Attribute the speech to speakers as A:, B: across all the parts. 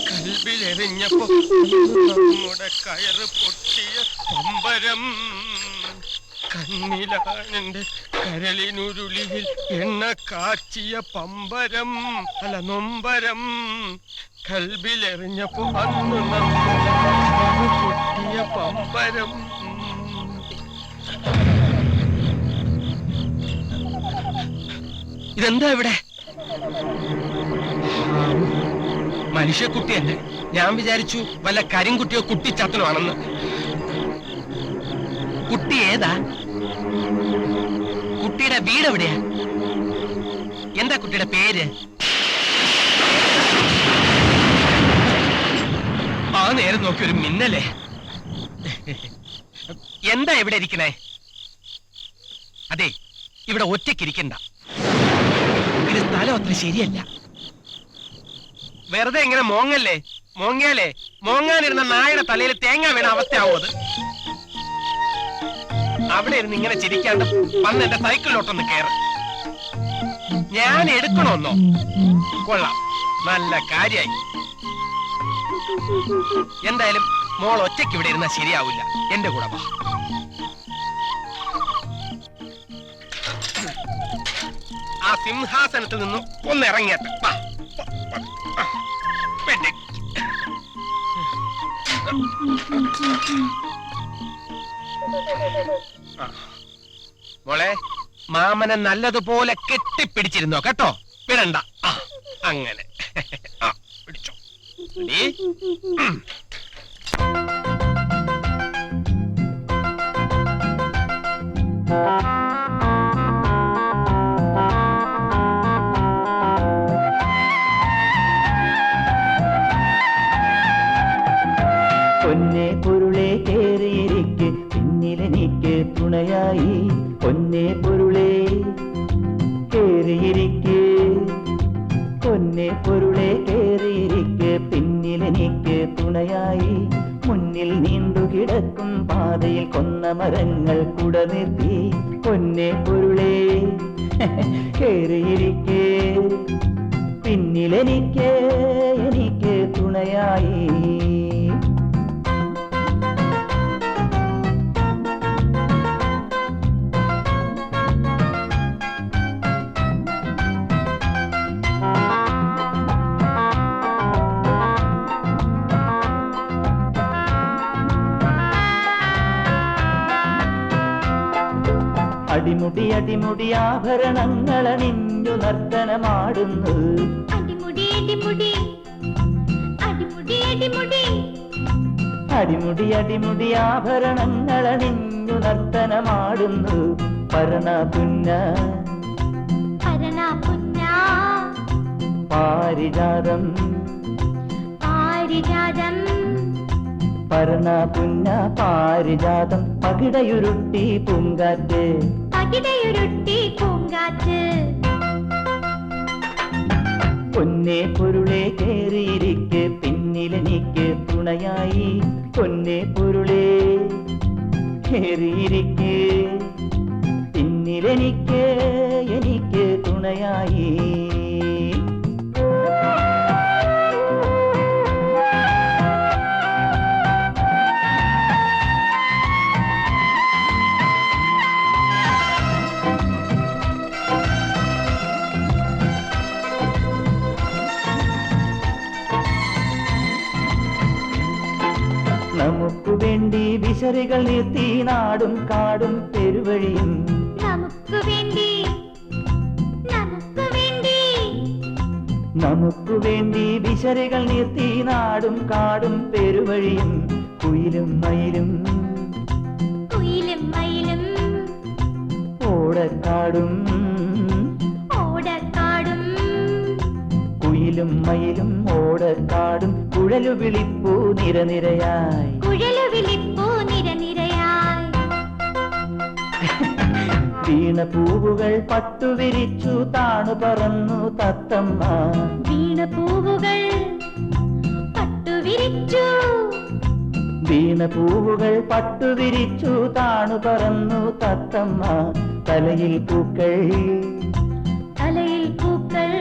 A: കൽബിലെറിഞ്ഞപ്പോ നമ്മുടെ കയറ് പൊട്ടിയ പമ്പരം. കണ്ണിലാണെന്റെ കരളിനുരുളിയിൽ എണ്ണ കാച്ചിയ പമ്പരം. അല്ല നൊമ്പരം. കൽബിലെറിഞ്ഞപ്പോ അന്ന് നമ്മുടെ പൊട്ടിയ പമ്പരം. ഇതെന്താ ഇവിടെ? മനുഷ്യക്കുട്ടിയല്ലേ? ഞാൻ വിചാരിച്ചു വല്ല കരിങ്കുട്ടിയോ കുട്ടിച്ചാത്തനുമാണെന്ന്. കുട്ടി ഏതാ? കുട്ടിയുടെ വീട് എവിടെയാ? എന്താ കുട്ടിയുടെ പേര്? ആ നേരം നോക്കി ഒരു മിന്നലേ. എന്താ ഇവിടെ ഇരിക്കണേ? അതെ, ഇവിടെ ഒറ്റയ്ക്കിരിക്കണ്ട. ഇത് സ്ഥലം അത്ര ശരിയല്ല. വെറുതെ ഇങ്ങനെ മോങ്ങല്ലേ. മോങ്ങിയാലേ മോങ്ങാനിരുന്ന നായയുടെ തലയിൽ തേങ്ങ വീണ അവസ്ഥയാവും അത്. അവിടെ ഇരുന്ന് ഇങ്ങനെ ചിരിക്കാണ്ട് വന്ന് എന്റെ സൈക്കിളിലോട്ടൊന്ന് കയറ്. ഞാൻ എടുക്കണമെന്നോ? കൊള്ളാം, നല്ല കാര്യായി. എന്തായാലും മോൾ ഒറ്റയ്ക്ക് ഇവിടെ ഇരുന്നാൽ ശരിയാവില്ല. എന്റെ കൂടെ വാ. ആ സിംഹാസനത്തിൽ നിന്നും ഒന്ന് ഇറങ്ങിയിട്ട് മോളെ, മാമനെ നല്ലതുപോലെ കെട്ടിപ്പിടിച്ചിരുന്നോ കേട്ടോ. വിടണ്ട. അങ്ങനെ പിടിച്ചോ.
B: പൊന്നെ പൊരുളെ കേറിയിരിക്ക് പിന്നിലെനിക്ക് തുണയായി. പൊന്നെ പൊരുളെ കേറിയിരിക്ക്, പൊന്നെ പൊരുളെ കേറിയിരിക്ക് പിന്നിലെനിക്ക് തുണയായി. മുന്നിൽ നീണ്ടുകിടക്കും പാതയിൽ കൊന്ന മരങ്ങൾ കുട നിർത്തി. പൊന്നെ പൊരുളെ കേറിയിരിക്ക് പിന്നിലെനിക്ക് എനിക്ക് തുണയായി. അടിമുടി അടിമുടി ആഭരണങ്ങളണിഞ്ഞു നർത്തനമാടുന്നു.
C: അടിമുടി അടിമുടി അടിമുടി അടിമുടി
B: അടിമുടി അടിമുടി ആഭരണങ്ങളണിഞ്ഞു നർത്തനമാടുന്നു. പരണ പുന്ന
C: പരണ പുന്ന
B: പാരിജാതം
C: പാരിജാതം
B: പരണ പുന്ന പാരിജാതം. പകിടയുരുട്ടി പൂങ്കാറ്റ്
C: പകിടയുരുട്ടി പൂങ്കാറ്റ്.
B: പൊന്നെ പൊരുളെ കേറിയിരിക്ക് പിന്നിലെനിക്ക് തുണയായി. പൊന്നെ പൊരുളെ കേറിയിരിക്ക് പിന്നിലെനിക്ക് എനിക്ക് തുണയായി. നമുക്ക് വേണ്ടി വിശറികൾ നിർത്തി നാടും കാടും പെരുവഴിയും.
C: നമുക്ക് വേണ്ടി നമുക്ക് വേണ്ടി
B: നമുക്ക് വേണ്ടി വിശറികൾ നിർത്തി നാടും കാടും പെരുവഴിയും. കുയിലും മയിലും
C: കുയിലും മയിലും
B: ഓടക്കാടും
C: ഓടക്കാടും
B: കുയിലും മയിലും ഓടക്കാടും. കുഴലു വിളിപ്പൂ നിരനിരയായി
C: കുഴലു വിളിപ്പൂ നിരനിരയായി.
B: വീണപൂവുകൾ പട്ടുവിരിച്ചു താണു പറന്നു തത്തമ്മ.
C: വീണപൂവുകൾ പട്ടുവിരിച്ചു
B: വീണപൂവുകൾ പട്ടുവിരിച്ചു താണു പറന്നു തത്തമ്മ. തലയിൽ പൂക്കൾ
C: തലയിൽ പൂക്കൾ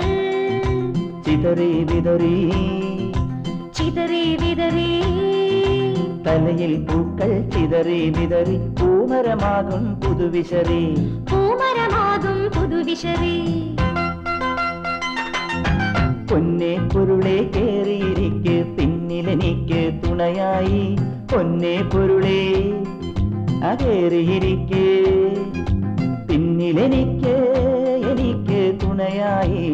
B: വിതറി വിതറി
C: ചിതറി വിതറി
B: തലയിൽ പൂക്കൾ ചിതറി വിതറി പൂമരമാകും പുതുവിശറി
C: പൂമരമാകും പുതുവിശറി
B: പൊന്നെ പൊരുളെ കേറിയിരിക്ക് പിന്നിലെനിക്ക് തുണയായി പൊന്നെ പൊരുളെ അതേറിയിരിക്ക് പിന്നിലെനിക്ക് എനിക്ക് തുണയായി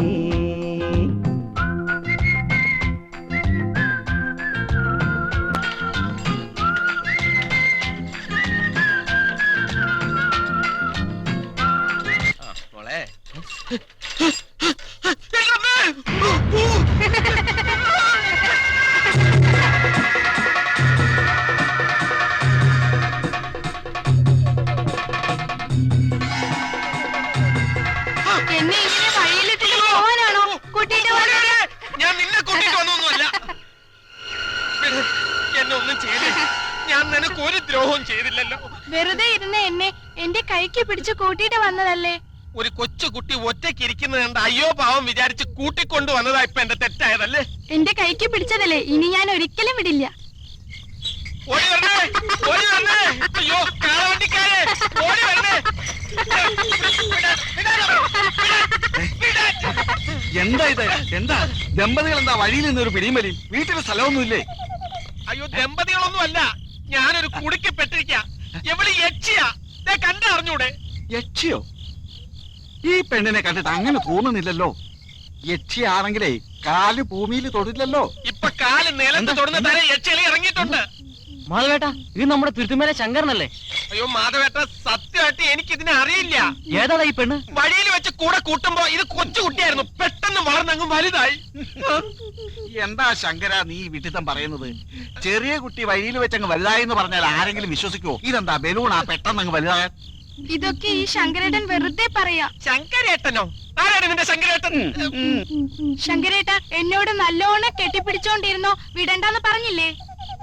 A: മോളെ
C: എന്നെ ഇങ്ങനെ വഴിയിലിട്ടിട്ട് പോവാനാണോ കൂട്ടിയിട്ട് വന്നത്?
A: ഞാൻ നിന്നെ കൂട്ടിട്ട് വന്നൊന്നുമല്ല. എന്നെ ഒന്നും ചെയ്തില്ല. ഞാൻ നിനക്ക് ഒരു ദ്രോഹവും ചെയ്തില്ലല്ലോ.
C: വെറുതെ ഇരുന്ന് എന്നെ എന്റെ കൈക്ക് പിടിച്ച് കൂട്ടിയിട്ട് വന്നതല്ലേ?
A: ഒരു കൊച്ചു കുട്ടി ഒറ്റയ്ക്ക് ഇരിക്കുന്നത് കണ്ട് അയ്യോ പാവം വിചാരിച്ച് കൂട്ടിക്കൊണ്ടു വന്നതാ ഇപ്പൊ എന്റെ തെറ്റായതല്ലേ.
C: എന്റെ കൈക്ക് പിടിച്ചതല്ലേ, ഇനി ഞാൻ ഒരിക്കലും വിടില്ല.
A: ഓടി വരണേ, ഓടി വരണേ. അയ്യോ കാളവണ്ടിക്കാരെ ഓടി വരണേ.
D: എന്താ ഇത്? എന്താ ദമ്പതികൾ എന്താ വഴിയിൽ നിന്നൊരു പിടിയും വലിയും? വീട്ടിൽ സ്ഥലമൊന്നുമില്ലേ?
A: അയ്യോ ദമ്പതികളൊന്നും അല്ല, ഞാനൊരു കുടുക്കി പെട്ടിരിക്ക. എവിടെ യക്ഷിയാ കണ്ടറിഞ്ഞൂടെ?
D: യക്ഷിയോ? ഈ പെണ്ണിനെ കണ്ടിട്ട് അങ്ങനെ തോന്നുന്നില്ലല്ലോ. യക്ഷിയാണെങ്കിലേ കാല് ഭൂമിയിൽ തൊടില്ലല്ലോ.
A: ഇപ്പൊ കാല് നിലത്ത് തൊടുന്ന തല യക്ഷികളി ഇറങ്ങിയിട്ടുണ്ട്.
E: മാധവേട്ടാ, ഇത് നമ്മുടെ തുരുത്തുമേലെ ശങ്കരനല്ലേ?
A: അയ്യോ മാധവേട്ട, സത്യമായിട്ട് എനിക്കിതിനെ അറിയില്ല.
E: ഏതാടാ ഈ പെണ്ണ്?
A: വഴിയിൽ വെച്ച് കൂടെ കൂട്ടുമ്പോ ഇത് കൊച്ചു കുട്ടിയായിരുന്നു, പെട്ടെന്ന് വളർന്നങ്ങ് വലുതായി.
D: എന്താ ശങ്കര നീ വിഡിത്തം പറയുന്നത്? ചെറിയ കുട്ടി വഴിയിൽ വെച്ചങ്ങ് വലുതായെന്ന് പറഞ്ഞാൽ ആരെങ്കിലും വിശ്വസിക്കുവോ? ഇതെന്താ ബലൂണാ പെട്ടെന്ന് അങ്ങ് വലുതാകാൻ?
C: ഇതൊക്കെ ഈ ശങ്കരേട്ടൻ വെറുതെ പറയാ.
A: ശങ്കരേട്ടനോ? ആരാണ് നിന്റെ ശങ്കരേട്ടൻ?
C: ശങ്കരേട്ട എന്നോട് നല്ലോണം കെട്ടിപ്പിടിച്ചോണ്ടിരുന്നോ, വിടണ്ടെന്ന് പറഞ്ഞില്ലേ?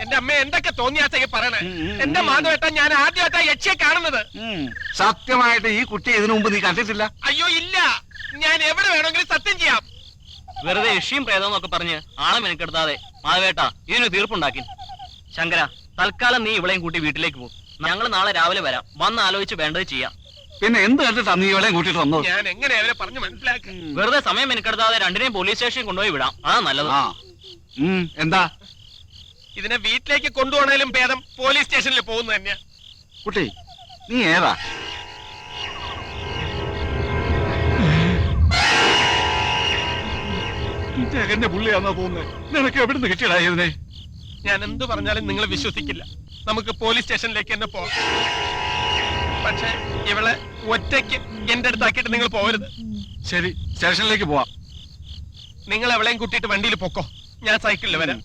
A: എന്റെ അമ്മ എന്തൊക്കെ തോന്നിയാച്ച പറയണേ. എന്റെ മാധവേട്ട, ഞാൻ ആദ്യമായിട്ടാ യക്ഷിയെ കാണുന്നത്.
D: സത്യമായിട്ട് ഈ കുട്ടി ഇതിനു മുമ്പ് നീ കണ്ടിട്ടില്ല?
A: അയ്യോ ഇല്ല, ഞാൻ എവിടെ വേണമെങ്കിലും സത്യം ചെയ്യാം.
E: വെറുതെ യക്ഷിയും പ്രേതം എന്നൊക്കെ പറഞ്ഞ് ആളെ മെനക്കെടുത്താതെ മാധവേട്ടാ ഇതിന് തീർപ്പുണ്ടാക്കി. ശങ്കര, തൽക്കാലം നീ ഇവളെയും കൂട്ടി വീട്ടിലേക്ക് പോകും. ഞങ്ങൾ നാളെ രാവിലെ വരാം. വന്ന് ആലോചിച്ച് വേണ്ടത് ചെയ്യാം.
D: പിന്നെ എന്ത് കണ്ടിട്ടാ നീ ഇവളെയും കൂട്ടിട്ട് വന്നത്?
A: ഞാൻ എങ്ങനെ അവരെ പറഞ്ഞു മനസ്സിലാക്കി?
E: വെറുതെ സമയം മെനക്കെടുത്താതെ രണ്ടിനെയും പോലീസ് സ്റ്റേഷനിൽ കൊണ്ടുപോയി വിടാം. അതാ നല്ലത്.
D: എന്താ?
A: ഇതിനെ വീട്ടിലേക്ക് കൊണ്ടുപോകണേലും ഭേദം പോലീസ് സ്റ്റേഷനിൽ പോകുന്നത് തന്നെയാ.
D: കുട്ടി നീ ഏതാ? ജഗന്റെ പുള്ളിയാന്നാ തോന്നുന്നത്. നിനക്ക് എവിടുന്ന് കിട്ടിയടാ ഇതിനെ?
A: ഞാൻ എന്ത് പറഞ്ഞാലും നിങ്ങൾ വിശ്വസിക്കില്ല. നമുക്ക് പോലീസ് സ്റ്റേഷനിലേക്ക് തന്നെ പോവാം. പക്ഷെ ഇവളെ ഒറ്റയ്ക്ക് എന്റെ അടുത്താക്കിയിട്ട് നിങ്ങൾ പോകരുത്.
D: ശരി, സ്റ്റേഷനിലേക്ക് പോവാം.
A: നിങ്ങൾ എവളെയും കൂട്ടിയിട്ട് വണ്ടിയിൽ പൊക്കോ, ഞാൻ സൈക്കിളിൽ വരാം.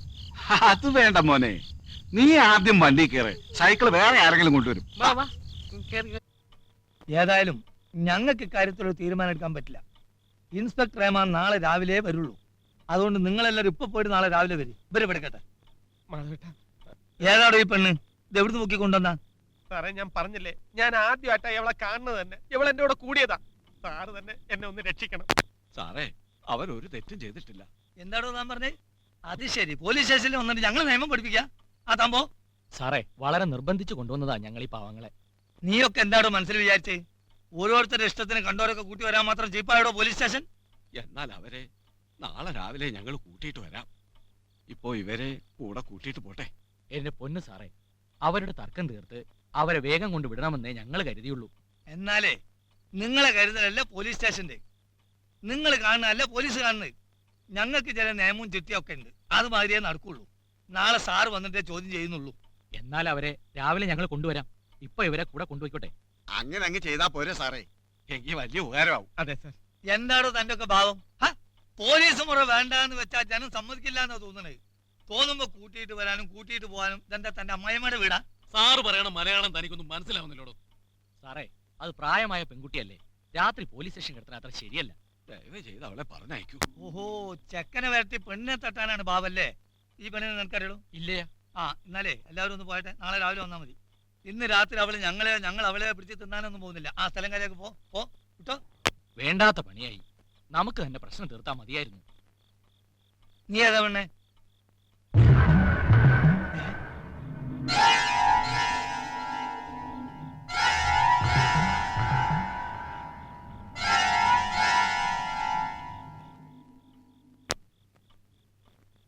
D: അത് വേണ്ട മോനെ, നീ ആദ്യം വണ്ടി കയറ്. സൈക്കിൾ വേറെ ആരെങ്കിലും കൊണ്ടുവരും.
E: വാ, വാ.
F: ഏതായാലും ഞങ്ങൾക്ക് ഇക്കാര്യത്തിൽ ഒരു തീരുമാനം എടുക്കാൻ പറ്റില്ല. ഇൻസ്പെക്ടർ റഹ്മാൻ നാളെ രാവിലെ വരുള്ളൂ. അതുകൊണ്ട് നിങ്ങളെല്ലാവരും ഇപ്പൊ പോയിട്ട് നാളെ രാവിലെ വരും. ഇവരെ എടുക്കട്ടെ.
A: മാധവേട്ടാ,
F: ഏതാടോ ഈ പെണ്ണ്? ഇത് എവിടുന്ന് നോക്കിക്കൊണ്ടുവന്നാ?
A: സാറേ ഞാൻ പറഞ്ഞില്ലേ, ഞാൻ ആദ്യമായിട്ടാ ഇവളെ കാണുന്നത് തന്നെ. ഇവൾ എന്റെ കൂടെ കൂടിയതാ. സാറ് തന്നെ എന്നെ ഒന്ന് രക്ഷിക്കണം.
D: സാറേ, അവരൊരു തെറ്റും ചെയ്തിട്ടില്ല.
F: എന്താടോ താൻ പറഞ്ഞേ? അത് ശരി, പോലീസ് സ്റ്റേഷനിൽ വന്നിട്ട് ഞങ്ങൾ നിയമം പഠിപ്പിക്കാം. ആ തമ്പോ
E: സാറേ, വളരെ നിർബന്ധിച്ചു കൊണ്ടുവന്നതാ ഞങ്ങൾ ഈ പാവങ്ങളെ.
F: നീയൊക്കെ എന്താടോ മനസ്സിൽ വിചാരിച്ചേ? ഓരോരുത്തരുടെ ഇഷ്ടത്തിന് കണ്ടോരൊക്കെ കൂട്ടി വരാൻ മാത്രം ചീപ്പായോടോ പോലീസ് സ്റ്റേഷൻ?
D: എന്നാൽ അവരെ നാളെ രാവിലെ ഞങ്ങൾ കൂട്ടിയിട്ട് വരാം. ഇപ്പോ ഇവരെ കൂടെ കൂട്ടിയിട്ട് പോട്ടെ.
E: എന്റെ പൊന്ന് സാറേ, അവരുടെ തർക്കം തീർത്ത് അവരെ വേഗം കൊണ്ട് വിടണമെന്നേ ഞങ്ങൾ കരുതിയുള്ളൂ.
F: എന്നാലേ നിങ്ങളെ കരുതലല്ല പോലീസ് സ്റ്റേഷന്റെ, നിങ്ങൾ കാണുന്നതല്ല പോലീസ് കാണുന്നത്. ഞങ്ങൾക്ക് ചില നിയമവും ചുറ്റിയൊക്കെ ഉണ്ട്, അത് മാതിരിയേ നടക്കുള്ളൂ. നാളെ സാറ് വന്നിട്ടേ ചോദ്യം ചെയ്യുന്നുള്ളൂ.
E: എന്നാൽ അവരെ രാവിലെ ഞങ്ങൾ കൊണ്ടുവരാം. ഇപ്പൊ ഇവരെ കൂടെ കൊണ്ടുപോയിക്കോട്ടെ.
D: അങ്ങനെ അങ്ങ് ചെയ്താ പോരെ സാറേ? എങ്കിൽ വലിയ ഉപകാരമാവും.
A: അതെ സാർ.
F: എന്താടോ തന്റെ ഒക്കെ ഭാവം? പോലീസ് മുറ വേണ്ടാന്ന് വെച്ചാൽ ജനം സമ്മതിക്കില്ല എന്നാ തോന്നണേ. തോന്നുമ്പോ കൂട്ടിയിട്ട് വരാനും കൂട്ടിയിട്ട് പോകാനും ഇതെന്താ തന്റെ അമ്മായിമ്മയുടെ വീടാ?
G: സാറ് പറയണ മലയാളം തനിക്കൊന്നും മനസ്സിലാവുന്നില്ലോടോ.
E: സാറേ, അത് പ്രായമായ പെൺകുട്ടിയല്ലേ, രാത്രി പോലീസ് സ്റ്റേഷൻ കിടത്താൻ അത്ര ശരിയല്ല.
D: ദയവ് ചെയ്ത് അവളെ പറഞ്ഞയക്കൂ.
F: ഓഹോ, ചെക്കനെ വരട്ടി പെണ്ണിനെ തട്ടാനാണ് ഭാവല്ലേ? ഈ പെണ്ണിനെ നിനക്കറിയൂ?
E: ഇല്ലേ?
F: ആ, എന്നാലേ എല്ലാവരും ഒന്ന് പോയട്ടെ, നാളെ രാവിലെ വന്നാൽ മതി. ഇന്ന് രാത്രി ഞങ്ങൾ അവളെ പിടിച്ച് തിന്നാനൊന്നും പോകുന്നില്ല. ആ സ്ഥലം കാര്യമൊക്കെ പോ കിട്ടോ.
E: വേണ്ടാത്ത പണിയായി. നമുക്ക് തന്നെ പ്രശ്നം തീർത്താ മതിയായിരുന്നു.
F: നീ ഏതാ പെണ്ണെ?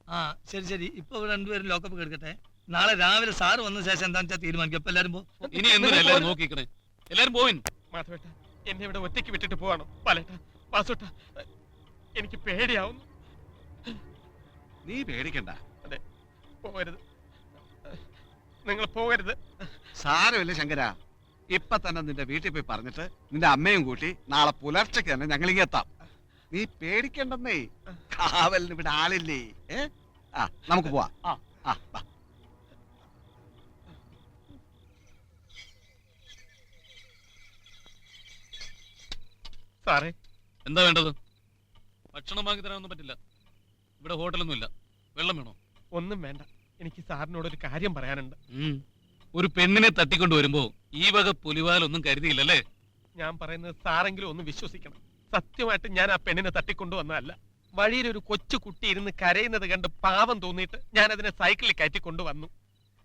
F: ആ ശരി ശരി, ഇപ്പൊ ഇവിടെ രണ്ടുപേരും ലോക്കപ്പ് കിടക്കട്ടെ. നാളെ രാവിലെ സാറ് വന്ന ശേഷം എന്താണെന്ന് വെച്ചാൽ തീരുമാനിക്കും. അപ്പൊ എല്ലാരും
G: ഇനി എന്തിനാ എല്ലാരും നോക്കിക്കണേ? എല്ലാരും പോവിൻ.
A: മാധവേട്ട എന്നെ ഇവിടെ ഒറ്റയ്ക്ക് വിട്ടിട്ട് പോവാണോ? പാലേട്ട, വാസുട്ട, എനിക്ക് പേടിയാവുന്നു.
D: നീ പേടിക്കണ്ട.
A: അതെ, പോകരുത്, നിങ്ങൾ പോകരുത്.
D: സാരമില്ല ശങ്കര, ഇപ്പൊ തന്നെ നിന്റെ വീട്ടിൽ പോയി പറഞ്ഞിട്ട് നിന്റെ അമ്മയും കൂട്ടി നാളെ പുലർച്ചയ്ക്ക് തന്നെ ഞങ്ങളിങ്ങ് എത്താം. നീ പേടിക്കണ്ടെന്നേ, കാവലിന് ഇവിടെ ആളില്ലേ. ആ നമുക്ക് പോവാം. ആ വാ.
A: സാറേ,
G: എന്താ വേണ്ടത്? ഭക്ഷണം വാങ്ങി തരാനൊന്നും പറ്റില്ല. ഇവിടെ ഹോട്ടലൊന്നും ഇല്ല. വെള്ളം വേണോ?
A: ഒന്നും വേണ്ട, എനിക്ക് സാറിനോട് ഒരു കാര്യം പറയാനുണ്ട്.
G: ഒരു പെണ്ണിനെ തട്ടിക്കൊണ്ടു വരുമ്പോ ഈ വക പുലിവാലൊന്നും കരുതിയില്ലല്ലേ?
A: ഞാൻ പറയുന്നത് സാറെങ്കിലും ഒന്ന് വിശ്വസിക്കണം. സത്യമായിട്ട് ഞാൻ ആ പെണ്ണിനെ തട്ടിക്കൊണ്ടുവന്നതല്ല. വഴിയിൽ ഒരു കൊച്ചു കുട്ടി ഇരുന്ന് കരയുന്നത് കണ്ട് പാവം തോന്നിയിട്ട് ഞാൻ അതിനെ സൈക്കിളിൽ കയറ്റി കൊണ്ടുവന്നു.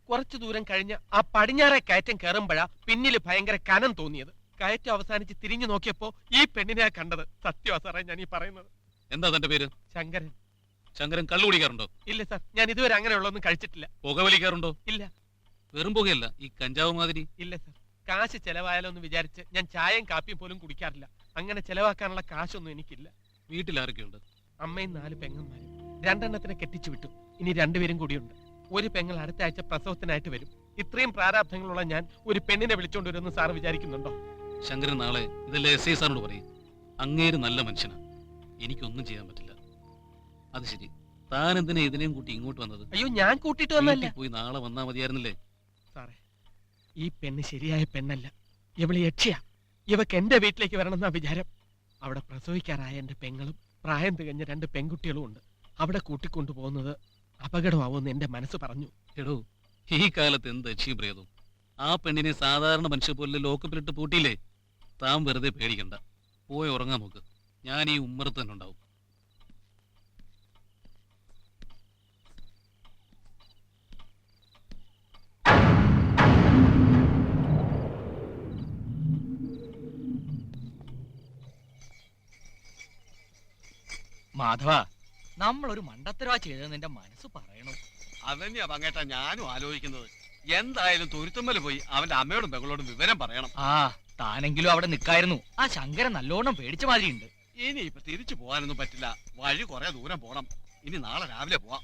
A: കുറച്ചു ദൂരം കഴിഞ്ഞ് ആ പടിഞ്ഞാറെ കയറ്റം കയറുമ്പോഴാ പിന്നിൽ ഭയങ്കര കനം തോന്നിയത്. കയറ്റം അവസാനിച്ച് തിരിഞ്ഞു നോക്കിയപ്പോ ഈ പെണ്ണിനെയാ കണ്ടത്. സത്യമാ സാറേ ഞാൻ ഈ പറയുന്നത്.
G: എന്താ തന്റെ പേര്?
A: ശങ്കരൻ.
G: ശങ്കരൻ കള്ളു കുടിക്കാറുണ്ടോ?
A: ഇല്ല സാർ, ഞാൻ ഇതുവരെ അങ്ങനെയുള്ളൊന്നും കഴിച്ചിട്ടില്ല.
G: പുകവലിക്കാറുണ്ടോ?
A: ഇല്ല.
G: വെറും പുകയല്ല, ഈ കഞ്ചാവ് മാതിരി?
A: ഇല്ല സാർ, കാശ് ചെലവായാലോ എന്ന് വിചാരിച്ച് ഞാൻ ചായയും കാപ്പിയും പോലും കുടിക്കാറില്ല. അങ്ങനെ ചെലവാക്കാനുള്ള കാശൊന്നും എനിക്കില്ല.
G: വീട്ടിൽ ആരൊക്കെയുണ്ട്?
A: അമ്മയും 4 പെങ്ങന്മാരും. 2 എണ്ണത്തിനെ കെട്ടിച്ചു വിട്ടു. ഇനി 2 പേരും കൂടിയുണ്ട്. ഒരു പെങ്ങൾ അടുത്ത ആഴ്ച പ്രസവത്തിനായിട്ട് വരും. ഇത്രയും പ്രാരാബ്ധങ്ങളുള്ള ഞാൻ ഒരു പെണ്ണിനെ വിളിച്ചോണ്ട് വരുമെന്ന് സാർ വിചാരിക്കുന്നുണ്ടോ?
G: ശങ്കരൻ നാളെ ഇതല്ലേ SI സാറിനോട് പറയും. അങ്ങേര് നല്ല മനുഷ്യനാ, എനിക്കൊന്നും ചെയ്യാൻ പറ്റില്ല. അത് ശരി, താൻ എന്തിനാ ഇതിനെയും കൂട്ടി ഇങ്ങോട്ട് വന്നത്?
A: അയ്യോ, ഞാൻ കൂട്ടിട്ട് വന്നല്ല.
G: പോയി നാളെ വന്നാ മതിയായിരുന്നില്ലേ?
A: സാറേ, ഈ പെണ്ണ് ശരിയായ പെണ്ണല്ല. ഇവള് യക്ഷിയാ. ഇവക്ക് എന്റെ വീട്ടിലേക്ക് വരണമെന്നാ വിചാരം. അവിടെ പ്രസവിക്കാറായ എന്റെ പെങ്ങളും പ്രായം തികഞ്ഞ 2 പെൺകുട്ടികളും ഉണ്ട്. അവിടെ കൂട്ടിക്കൊണ്ടു പോകുന്നത് അപകടമാവുമെന്ന് എന്റെ മനസ്സ് പറഞ്ഞു.
G: എടോ, ഈ കാലത്ത് എന്ത് യക്ഷിയും പ്രേതവും? ആ പെണ്ണിനെ സാധാരണ മനുഷ്യ പോലെ ലോക്കപ്പിലിട്ട് പൂട്ടിയില്ലേ? താൻ വെറുതെ പേടിക്കണ്ട, പോയി ഉറങ്ങാൻ നോക്ക്. ഞാൻ ഈ ഉമ്മറത്ത് തന്നെ ഉണ്ടാവും.
E: മാധവ, നമ്മളൊരു മണ്ടത്തരവാ ചെയ്തതെന്ന് എന്റെ മനസ്സ് പറയണു.
D: അതന്നെയാ പങ്കേട്ട ഞാനും ആലോചിക്കുന്നത്. എന്തായാലും തുരുത്തുമ്മല് പോയി അവന്റെ അമ്മയോടും പെങ്ങളോടും വിവരം പറയണം.
E: ആ, താനെങ്കിലും അവിടെ നിൽക്കായിരുന്നു. ആ ശങ്കരൻ നല്ലോണം പേടിച്ച മാതിരി ഉണ്ട്.
D: ഇനി ഇപ്പൊ തിരിച്ചു പോകാനൊന്നും പറ്റില്ല. വഴി കുറെ ദൂരം പോണം. ഇനി നാളെ രാവിലെ പോവാം.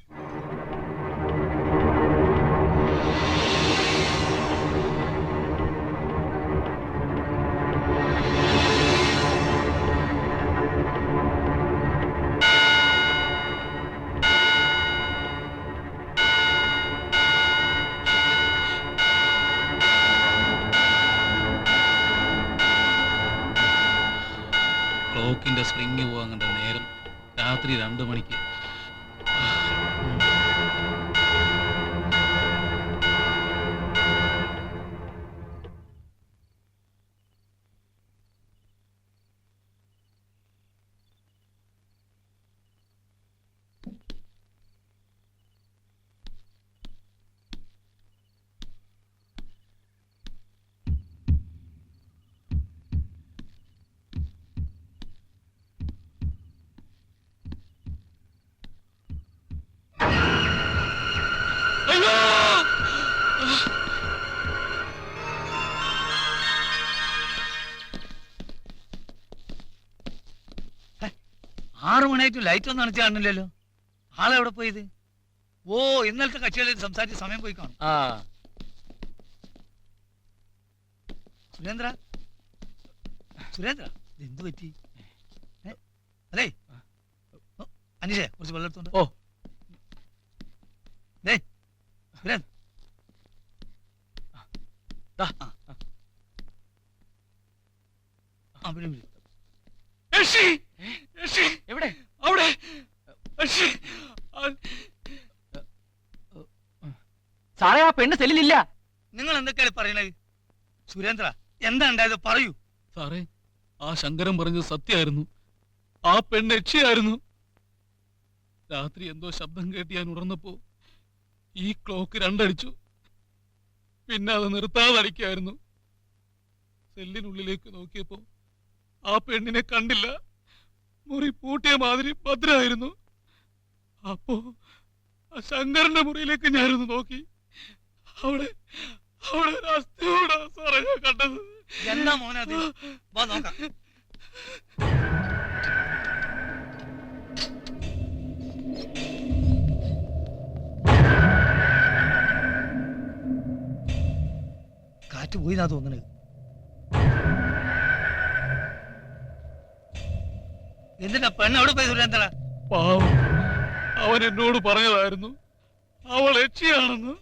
G: ക്ലോക്കിന്റെ സ്പ്രിങ് പോവാൻ കണ്ട നേരം രാത്രി 2 മണിക്ക്.
A: അയ്യോ!
F: 6 മണിയായിട്ട് ലൈറ്റ് ഒന്നും അണച്ചു കാണില്ലല്ലോ. ആളെവിടെ പോയത്? ഓ, ഇന്നലത്തെ കക്ഷികളിൽ സംസാരിച്ച് സമയം പോയി കാണും.
E: ആ,
F: സുരേന്ദ്ര, സുരേന്ദ്ര, എന്ത് പറ്റി? അല്ലേ അനീഷേ, കുറച്ച് വെള്ളം എടുത്തോണ്ട്.
E: ഓ.
F: ദേ സുരേന്ദ്ര,
E: ദാ.
F: ആ വിളി വിളി.
A: യക്ഷി! യക്ഷി!
E: എവിടെ?
A: അവിടെ! യക്ഷി!
E: സാറേ, ആ പെണ്ണ് സെല്ലിലില്ല.
F: നിങ്ങൾ എന്തൊക്കെയാണ് പറയണത്? സുരേന്ദ്ര, എന്താ ഉണ്ടായത് പറയൂ.
G: സാറേ, ആ ശങ്കരൻ പറഞ്ഞത് സത്യമായിരുന്നു. ആ പെണ്ണ് യക്ഷിയായിരുന്നു. രാത്രി എന്തോ ശബ്ദം കേട്ട് ഞാൻ ഉണർന്നപ്പോ ഈ ക്ലോക്ക് 2 അടിച്ചു. പിന്നെ അത് നിർത്താതെ അടിക്കായിരുന്നു. സെല്ലിനുള്ളിലേക്ക് നോക്കിയപ്പോ ആ പെണ്ണിനെ കണ്ടില്ല. മുറി പൂട്ടിയ മാതിരി ഭദ്രായിരുന്നു. അപ്പോ ആ ശങ്കരന്റെ മുറിയിലേക്ക് ഞാനൊന്ന് നോക്കി. അവിടെ അവിടെ ഒരു അസ്ഥിയോടാ സാറേ ഞാൻ കണ്ടത്.
F: എന്നാ മോനെ അത്? വാ നോക്കാം. കാറ്റ് പോയി എന്നാ തോന്നണത്. എന്തിനാ പെണ്ണ് അവിടെ പോയി സുരേന്ദ്ര?
G: പാവം, അവൻ എന്നോട് പറഞ്ഞതായിരുന്നു അവൾ യക്ഷിയാണെന്ന്.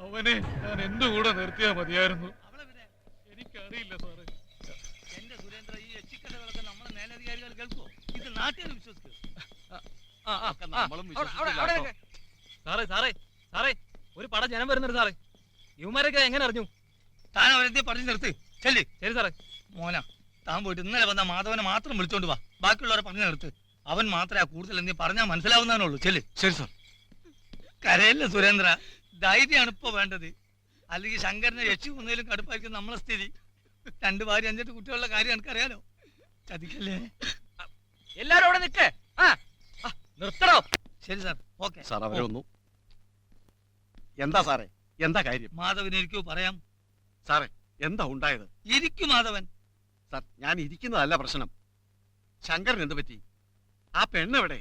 G: അവനെ ഞാൻ എന്റെ കൂടെ നിർത്തിയാ മതിയായിരുന്നു. എനിക്കറിയില്ല സാറേ.
F: എന്റെ സുരേന്ദ്ര, ഈ യക്ഷിക്കഥകളൊക്കെ നമ്മളെ മേലധികാരികൾ കേൾക്കുമോ? ഇത് നാട്ടുകാർ വിശ്വസിക്കും.
E: സാറേ സാറേ സാറേ, ഒരു പട ജനം വരുന്നുണ്ട് സാറേ. ഇവന്മാരൊക്കെ എങ്ങനെ അറിഞ്ഞു?
F: താൻ അവരെന്തേ പറഞ്ഞു നിർത്ത്. ചെല്ല്.
E: ശരി സാറേ.
F: മോന, താൻ പോയിട്ട് ഇന്നലെ വന്ന മാധവനെ മാത്രം വിളിച്ചോണ്ട് വാ. ബാക്കിയുള്ളവരെ പറഞ്ഞു നിർത്ത്. അവൻ മാത്രമേ ആ കൂടുതൽ എന്തേ പറഞ്ഞാൽ മനസ്സിലാവുന്നതിനുള്ളൂ. ചെല്ല്.
D: ശരി സാർ.
F: കരയല്ല സുരേന്ദ്ര, ധൈര്യമാണ് ഇപ്പൊ വേണ്ടത്. അല്ലെങ്കിൽ ശങ്കരനെ യക്ഷി ഒന്നേലും കടുപ്പായിരിക്കും നമ്മളെ സ്ഥിതി. 2 ഭാര്യ 5 കുട്ടികളുടെ കാര്യം എനിക്കറിയാലോ. ചതിക്കല്ലേ.
E: എല്ലാരും അവിടെ നിൽക്കേ. നിർത്തണോ?
F: ശരി സാർ, ഓക്കെ.
D: സാർ അവരെ ഒന്നു. എന്താ സാറേ, എന്താ കാര്യം?
F: മാധവൻ ഇരിക്കൂ, പറയാം.
D: സാറേ, എന്താ ഉണ്ടായത്?
F: ഇരിക്കൂ മാധവൻ.
D: സാർ, ഞാൻ ഇരിക്കുന്നതല്ല പ്രശ്നം. ശങ്കരൻ എന്ത് പറ്റി? ആ പെണ്ണെവിടെ?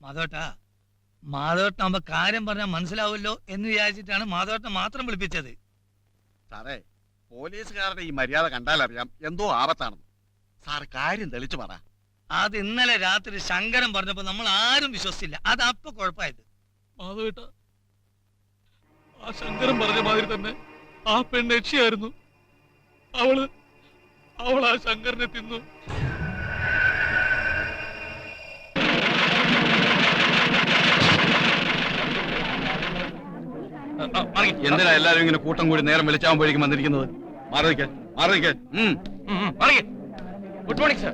F: മാധവട്ടനാകുമ്പോ കാര്യം പറഞ്ഞാൽ മനസ്സിലാവുമല്ലോ എന്ന് വിചാരിച്ചിട്ടാണ് മാധവട്ടനെ മാത്രം വിളിപ്പിച്ചത്.
D: സാറേ, പോലീസുകാരുടെ ഈ മര്യാദ കണ്ടാലറിയാം എന്തോ ആപത്താണെന്ന്. സാർ കാര്യം തെളിച്ചു പറ.
F: അത് ഇന്നലെ രാത്രി ശങ്കരൻ പറഞ്ഞപ്പോ നമ്മൾ ആരും വിശ്വസിച്ചില്ല. അതപ്പൊ കുഴപ്പമായത്.
G: മാധവേട്ട, ആ ശങ്കരൻ പറഞ്ഞ മാതിരി തന്നെ ആ പെണ്ണ് യക്ഷിയായിരുന്നു. അവൾ ആ ശങ്കരനെ തിന്നു.
D: എന്തിനാ എല്ലാരും ഇങ്ങനെ കൂട്ടം കൂടി നേരം വെളിച്ചാകുമ്പോഴേക്കും വന്നിരിക്കുന്നത്? മാറിക്ക്.
E: Good morning sir.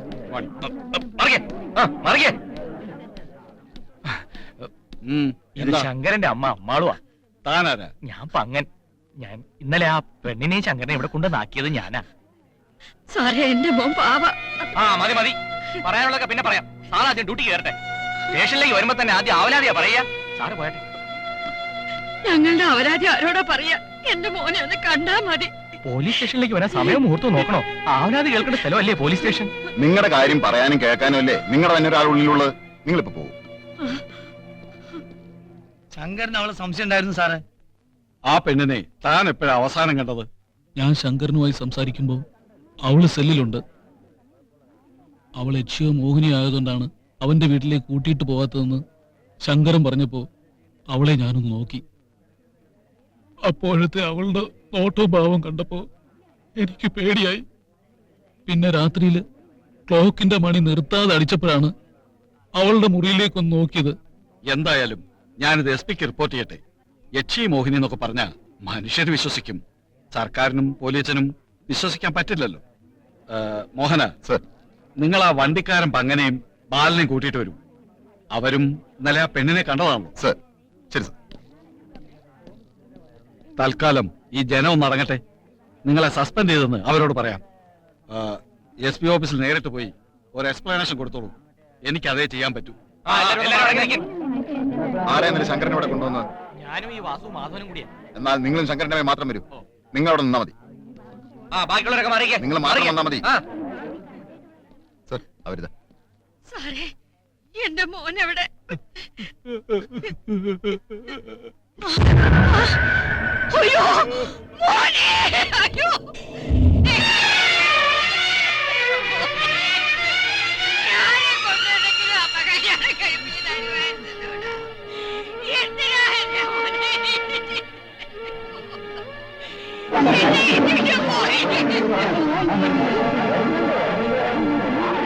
H: ഇത് ശങ്കരന്റെ അമ്മ അമ്മാളുവാ.
D: താനാരാ?
H: ഞാൻ പങ്ങൻ. ഞാൻ ഇന്നലെ ആ പെണ്ണിനെയും ശങ്കരനെ ഇവിടെ കൊണ്ടുവന്നാക്കിയത് ഞാനാ.
C: സാറേ, എന്റെ മോൻ പാവ.
E: മതി മതി, പറയാനുള്ളതൊക്കെ പിന്നെ പറയാം. സാർ ആദ്യം ഡ്യൂട്ടി കയറട്ടെ. സ്റ്റേഷനിലേക്ക് വരുമ്പോ തന്നെ ആദ്യം അവലാതിയാ പറയാ. സാറ് പോയട്ടെ.
C: ഞങ്ങളുടെ അവരാധി ആരോടാ പറയാ? എന്റെ മോനെ ഒന്ന് കണ്ടാ മതി.
H: പോലീസ് സ്റ്റേഷനിലേക്ക് വരാൻ സമയം മുഹൂർത്തം നോക്കണോ? ആവലാതി കേൾക്കേണ്ട സ്ഥലമല്ലേ പോലീസ് സ്റ്റേഷൻ?
I: നിങ്ങളുടെ കാര്യം പറയാനും കേൾക്കാനും അല്ലേ നിങ്ങളുടെ തന്നെ ഒരാൾ ഉള്ളിലുള്ളത്. നിങ്ങളിപ്പോ പോകും.
F: ശങ്കരൻ അവളെ സംശയം ഉണ്ടായിരുന്നു സാറേ.
D: ആ പെണ്ണിനെ താൻ എപ്പോഴാ അവസാനം കണ്ടത്?
G: ഞാൻ ശങ്കരനുമായി സംസാരിക്കുമ്പോ അവള് സെല്ലിലുണ്ട്. അവൾ യക്ഷിയോ മോഹിനിയോ ആയതുകൊണ്ടാണ് അവന്റെ വീട്ടിലേക്ക് കൂട്ടിയിട്ട് പോവാത്തതെന്ന് ശങ്കരൻ പറഞ്ഞപ്പോ അവളെ ഞാനൊന്ന് നോക്കി. അപ്പോഴത്തെ അവളുടെ നോട്ടവും ഭാവം കണ്ടപ്പോ എനിക്ക് പേടിയായി. പിന്നെ രാത്രിയില് ക്ലോക്കിന്റെ മണി നിർത്താതെ അടിച്ചപ്പോഴാണ് അവളുടെ മുറിയിലേക്കൊന്ന് നോക്കിയത്.
D: എന്തായാലും ഞാനിത് SP-ക്ക് റിപ്പോർട്ട് ചെയ്യട്ടെ. യക്ഷി മോഹിനി എന്നൊക്കെ പറഞ്ഞാ മനുഷ്യർ വിശ്വസിക്കും. സർക്കാരിനും പോലീസിനും വിശ്വസിക്കാൻ പറ്റില്ലല്ലോ. മോഹന
I: സർ,
D: നിങ്ങൾ ആ വണ്ടിക്കാരൻ പങ്ങനെയും ബാലനെയും കൂട്ടിയിട്ട് വരും. അവരും ഇന്നലെ ആ പെണ്ണിനെ കണ്ടതാണല്ലോ.
I: സർ. ശരി സർ.
D: തൽക്കാലം ഈ ജനം ഒന്ന് അടങ്ങട്ടെ. നിങ്ങളെ സസ്പെൻഡ് ചെയ്തെന്ന് അവരോട് പറയാം. SP ഓഫീസിൽ നേരിട്ട് പോയി ഒരു എക്സ്പ്ലനേഷൻ കൊടുത്തോളൂ. എനിക്കതേ ചെയ്യാൻ പറ്റൂ.
I: ആരെയെങ്കിലും ശങ്കരനെ ഇവിടെ കൊണ്ടുവന്ന്?
E: ഞാനും ഈ വാസു മാധവനും കൂടിയാ.
I: എന്നാൽ നിങ്ങളും ശങ്കരനെ മാത്രം വരൂ. നിങ്ങൾ അവിടെ നിന്നാ മതി.
E: ബാക്കിയുള്ളവരൊക്കെ മാറിക്കേ.
I: നിങ്ങൾ മാത്രം വന്നാ മതി. സർ, അവരിതാ.
C: സാറേ, എന്റെ മോൻ എവിടെ? അയ്യോ മോനെ, അയ്യോ. ഞാനെ കൊന്നെങ്കിലും അമ്മ കല്യാണം കഴിപ്പിച്ച് തരുമായിരുന്നല്ലോടാ. എന്തിനാ എന്റെ മോനെ എന്നെ ഇട്ടിട്ട് പോയി?